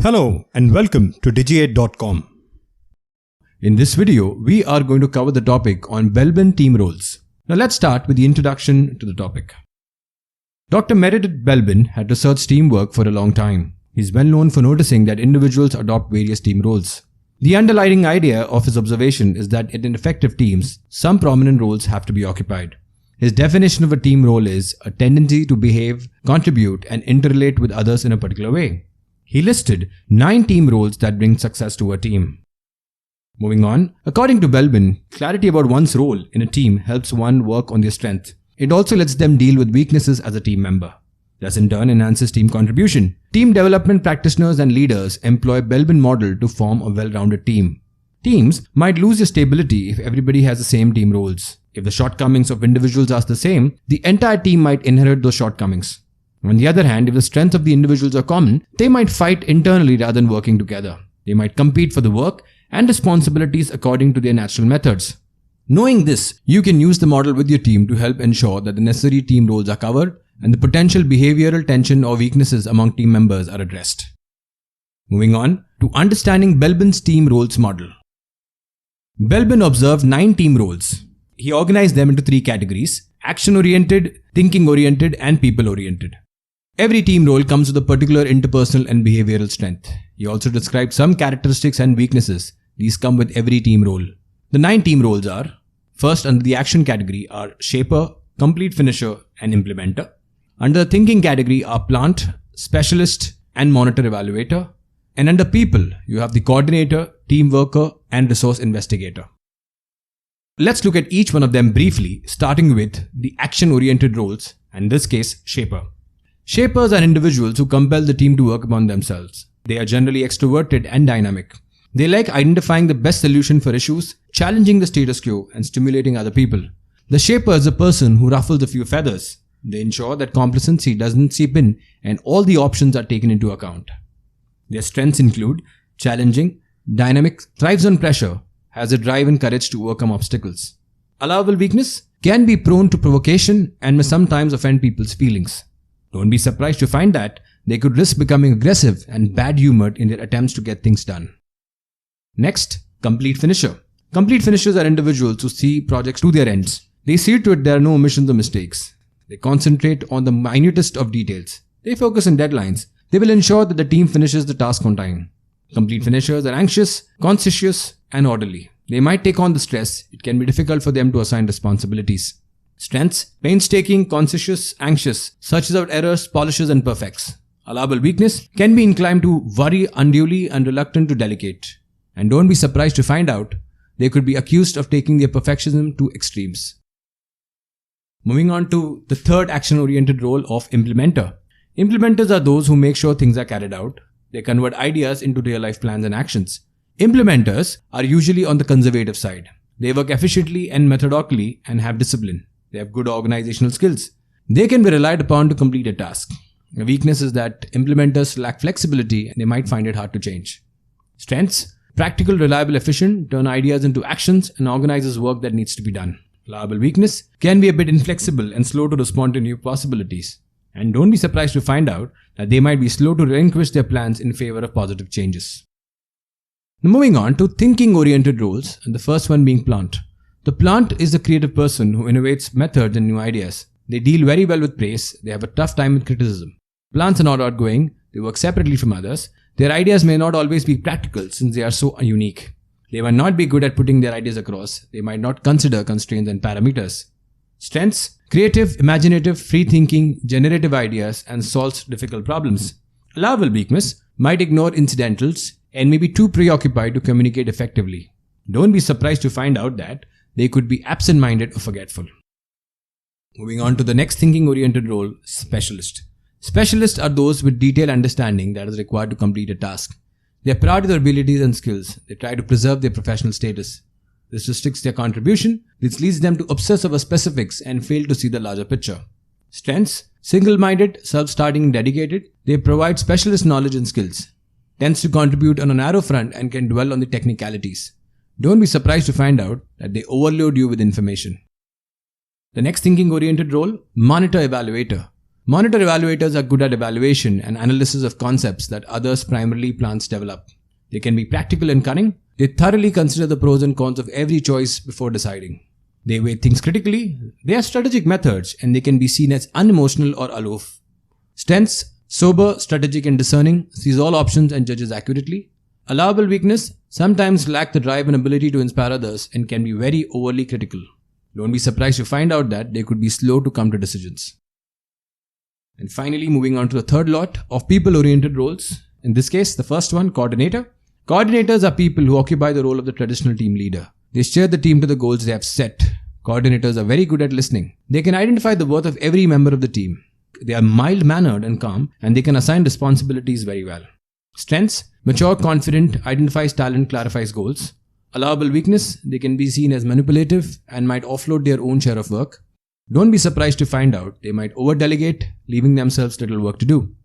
Hello and welcome to Digi8.com. In this video, we are going to cover the topic on Belbin team roles. Now let's start with the introduction to the topic. Dr. Meredith Belbin had researched teamwork for a long time. He's well known for noticing that individuals adopt various team roles. The underlying idea of his observation is that in effective teams, some prominent roles have to be occupied. His definition of a team role is a tendency to behave, contribute, and interrelate with others in a particular way. He listed 9 team roles that bring success to a team. Moving on, according to Belbin, clarity about one's role in a team helps one work on their strength. It also lets them deal with weaknesses as a team member. This in turn enhances team contribution. Team development practitioners and leaders employ Belbin model to form a well-rounded team. Teams might lose their stability if everybody has the same team roles. If the shortcomings of individuals are the same, the entire team might inherit those shortcomings. On the other hand, if the strengths of the individuals are common, they might fight internally rather than working together. They might compete for the work and responsibilities according to their natural methods. Knowing this, you can use the model with your team to help ensure that the necessary team roles are covered and the potential behavioral tension or weaknesses among team members are addressed. Moving on to understanding Belbin's team roles model. Belbin observed 9 team roles. He organized them into 3 categories: action-oriented, thinking-oriented, and people-oriented. Every team role comes with a particular interpersonal and behavioral strength. He also described some characteristics and weaknesses. These come with every team role. The 9 team roles are: first, under the action category are shaper, complete finisher, and implementer. Under the thinking category are plant, specialist, and monitor-evaluator. And under people, you have the coordinator, team worker, and resource investigator. Let's look at each one of them briefly, starting with the action-oriented roles, and in this case, shaper. Shapers are individuals who compel the team to work upon themselves. They are generally extroverted and dynamic. They like identifying the best solution for issues, challenging the status quo, and stimulating other people. The shaper is a person who ruffles a few feathers. They ensure that complacency doesn't seep in and all the options are taken into account. Their strengths include challenging, dynamic, thrives on pressure, has a drive and courage to overcome obstacles. Allowable weakness: can be prone to provocation and may sometimes offend people's feelings. Don't be surprised to find that they could risk becoming aggressive and bad-humored in their attempts to get things done. Next, complete finisher. Complete finishers are individuals who see projects to their ends. They see to it there are no omissions or mistakes. They concentrate on the minutest of details. They focus on deadlines. They will ensure that the team finishes the task on time. Complete finishers are anxious, conscientious, and orderly. They might take on the stress. It can be difficult for them to assign responsibilities. Strengths: painstaking, conscientious, anxious, searches out errors, polishes, and perfects. Allowable weakness: can be inclined to worry unduly and reluctant to delegate. And don't be surprised to find out they could be accused of taking their perfectionism to extremes. Moving on to the third action-oriented role of implementer. Implementers are those who make sure things are carried out. They convert ideas into real-life plans and actions. Implementers are usually on the conservative side. They work efficiently and methodically and have discipline. They have good organizational skills. They can be relied upon to complete a task. A weakness is that implementers lack flexibility and they might find it hard to change. Strengths: practical, reliable, efficient, turn ideas into actions and organizes work that needs to be done. Allowable weakness: can be a bit inflexible and slow to respond to new possibilities. And don't be surprised to find out that they might be slow to relinquish their plans in favor of positive changes. Now moving on to thinking-oriented roles, and the first one being plant. The plant is a creative person who innovates methods and new ideas. They deal very well with praise. They have a tough time with criticism. Plants are not outgoing. They work separately from others. Their ideas may not always be practical since they are so unique. They might not be good at putting their ideas across. They might not consider constraints and parameters. Strengths: creative, imaginative, free-thinking, generative ideas, and solves difficult problems. Allowable weakness: might ignore incidentals and may be too preoccupied to communicate effectively. Don't be surprised to find out that they could be absent-minded or forgetful. Moving on to the next thinking-oriented role, specialist. Specialists are those with detailed understanding that is required to complete a task. They are proud of their abilities and skills. They try to preserve their professional status. This restricts their contribution, which leads them to obsess over specifics and fail to see the larger picture. Strengths: single-minded, self-starting, and dedicated. They provide specialist knowledge and skills. Tends to contribute on a narrow front and can dwell on the technicalities. Don't be surprised to find out that they overload you with information. The next thinking-oriented role, Monitor-Evaluator. Monitor-Evaluators are good at evaluation and analysis of concepts that others, primarily plants, develop. They can be practical and cunning. They thoroughly consider the pros and cons of every choice before deciding. They weigh things critically. They have strategic methods and they can be seen as unemotional or aloof. Strengths: sober, strategic and discerning, sees all options and judges accurately. Allowable weakness: sometimes lack the drive and ability to inspire others and can be very overly critical. Don't be surprised to find out that they could be slow to come to decisions. And finally, moving on to the third lot of people-oriented roles. In this case, the first one, coordinator. Coordinators are people who occupy the role of the traditional team leader. They steer the team to the goals they have set. Coordinators are very good at listening. They can identify the worth of every member of the team. They are mild-mannered and calm, and they can assign responsibilities very well. Strengths: mature, confident, identifies talent, clarifies goals. Allowable weakness: they can be seen as manipulative and might offload their own share of work. Don't be surprised to find out they might over-delegate, leaving themselves little work to do.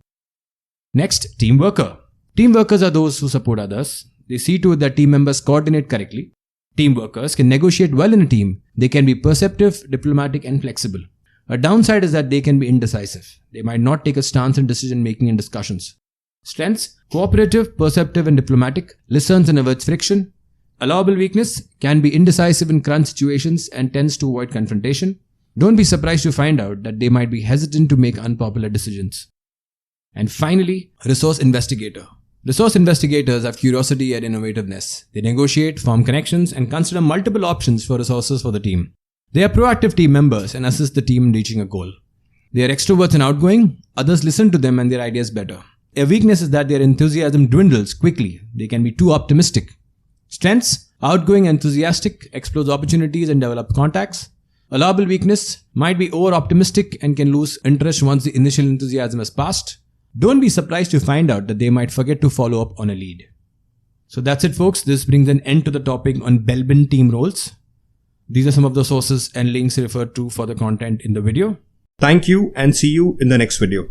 Next, team worker. Team workers are those who support others. They see to it that team members coordinate correctly. Team workers can negotiate well in a team. They can be perceptive, diplomatic and flexible. A downside is that they can be indecisive. They might not take a stance in decision making and discussions. Strengths: cooperative, perceptive and diplomatic, listens and avoids friction. Allowable weakness: can be indecisive in crunch situations and tends to avoid confrontation. Don't be surprised to find out that they might be hesitant to make unpopular decisions. And finally, resource investigator. Resource investigators have curiosity and innovativeness. They negotiate, form connections, and consider multiple options for resources for the team. They are proactive team members and assist the team in reaching a goal. They are extroverts and outgoing. Others listen to them and their ideas better. Their weakness is that their enthusiasm dwindles quickly. They can be too optimistic. Strengths: outgoing, enthusiastic, explores opportunities and develops contacts. Allowable weakness: might be over-optimistic and can lose interest once the initial enthusiasm has passed. Don't be surprised to find out that they might forget to follow up on a lead. So that's it, folks. This brings an end to the topic on Belbin team roles. These are some of the sources and links referred to for the content in the video. Thank you and see you in the next video.